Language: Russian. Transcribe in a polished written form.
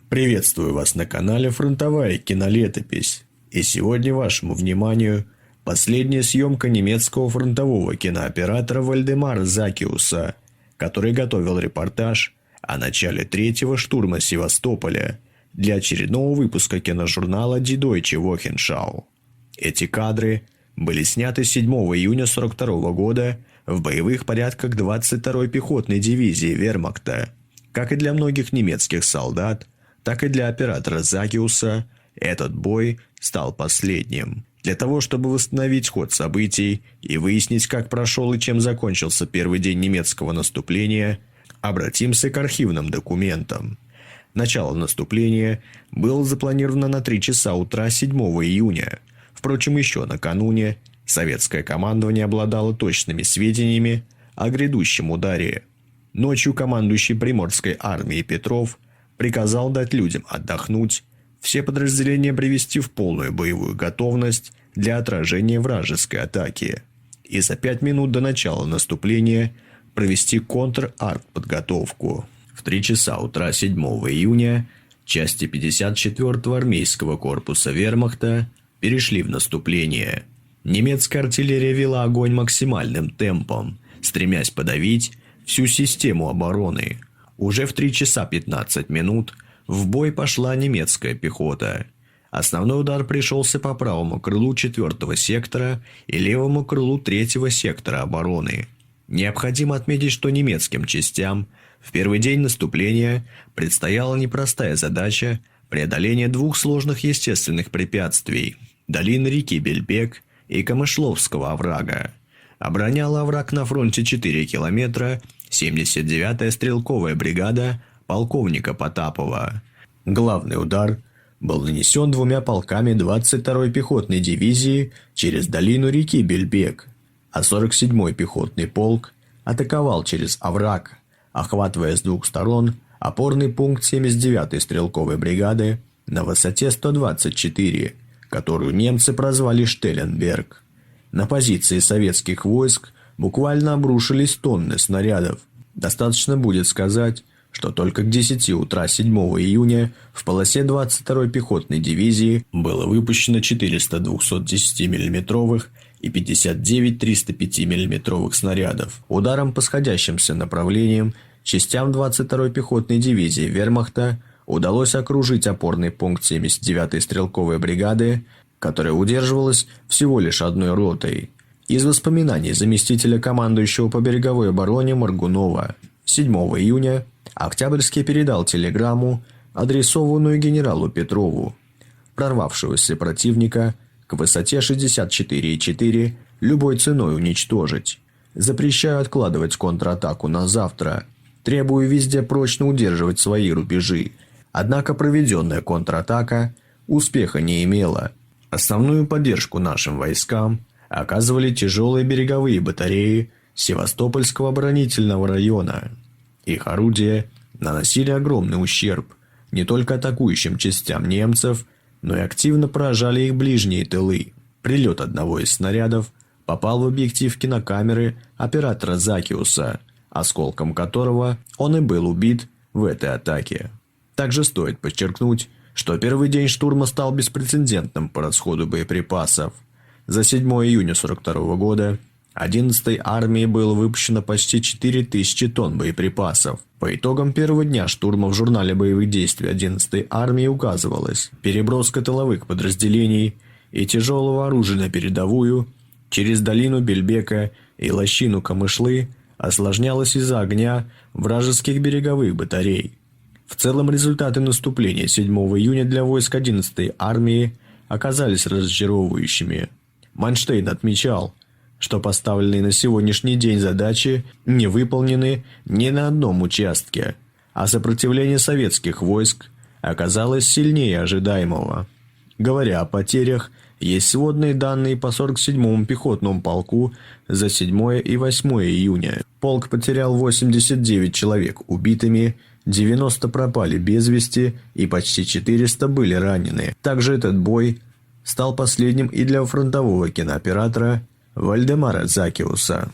Приветствую вас на канале «Фронтовая кинолетопись». И сегодня вашему вниманию последняя съемка немецкого фронтового кинооператора Вальдемара Закиуса, который готовил репортаж о начале третьего штурма Севастополя для очередного выпуска киножурнала Die Deutsche Wochenschau. Эти кадры были сняты 7 июня 1942 года в боевых порядках 22-й пехотной дивизии Вермахта. Как и для многих немецких солдат, так и для оператора Закиуса этот бой стал последним. Для того, чтобы восстановить ход событий и выяснить, как прошел и чем закончился первый день немецкого наступления, обратимся к архивным документам. Начало наступления было запланировано на 3 часа утра 7 июня. Впрочем, еще накануне советское командование обладало точными сведениями о грядущем ударе. Ночью командующий Приморской армией Петров приказал дать людям отдохнуть, все подразделения привести в полную боевую готовность для отражения вражеской атаки и за 5 минут до начала наступления провести контр-артподготовку. В 3 часа утра 7 июня части 54-го армейского корпуса Вермахта перешли в наступление. Немецкая артиллерия вела огонь максимальным темпом, стремясь подавить всю систему обороны. Уже в 3 часа 15 минут в бой пошла немецкая пехота. Основной удар пришелся по правому крылу 4-го сектора и левому крылу 3-го сектора обороны. Необходимо отметить, что немецким частям в первый день наступления предстояла непростая задача преодоления 2 сложных естественных препятствий – долины реки Бельбек и Камышловского оврага. Обороняла овраг на фронте 4 километра 79-я стрелковая бригада полковника Потапова. Главный удар был нанесен 2 полками 22-й пехотной дивизии через долину реки Бельбек, а 47-й пехотный полк атаковал через овраг, охватывая с 2 сторон опорный пункт 79-й стрелковой бригады на высоте 124, которую немцы прозвали Штелленберг. На позиции советских войск буквально обрушились тонны снарядов. Достаточно будет сказать, что только к 10 утра 7 июня в полосе 22-й пехотной дивизии было выпущено 400 210 мм и 59 305 мм снарядов. Ударом по сходящимся направлениям частям 22-й пехотной дивизии Вермахта удалось окружить опорный пункт 79-й стрелковой бригады, которая удерживалась всего лишь одной ротой. Из воспоминаний заместителя командующего по береговой обороне Моргунова 7 июня Октябрьский передал телеграмму, адресованную генералу Петрову. Прорвавшегося противника к высоте 64,4 любой ценой уничтожить. Запрещаю откладывать контратаку на завтра. Требую везде прочно удерживать свои рубежи. Однако проведенная контратака успеха не имела. Основную поддержку нашим войскам оказывали тяжелые береговые батареи Севастопольского оборонительного района. Их орудия наносили огромный ущерб не только атакующим частям немцев, но и активно поражали их ближние тылы. Прилет одного из снарядов попал в объектив кинокамеры оператора Закиуса, осколком которого он и был убит в этой атаке. Также стоит подчеркнуть, что первый день штурма стал беспрецедентным по расходу боеприпасов. За 7 июня 1942 года 11-й армии было выпущено почти 4000 тонн боеприпасов. По итогам первого дня штурма в журнале боевых действий 11-й армии указывалось: переброска тыловых подразделений и тяжелого оружия на передовую через долину Бельбека и лощину Камышлы осложнялась из-за огня вражеских береговых батарей. В целом результаты наступления 7 июня для войск 11-й армии оказались разочаровывающими. Манштейн отмечал, что поставленные на сегодняшний день задачи не выполнены ни на одном участке, а сопротивление советских войск оказалось сильнее ожидаемого. Говоря о потерях, есть сводные данные по 47-му пехотному полку за 7 и 8 июня. Полк потерял 89 человек убитыми, 90 пропали без вести и почти 400 были ранены. Также этот бой стал последним и для фронтового кинооператора Вальдемара Закиуса.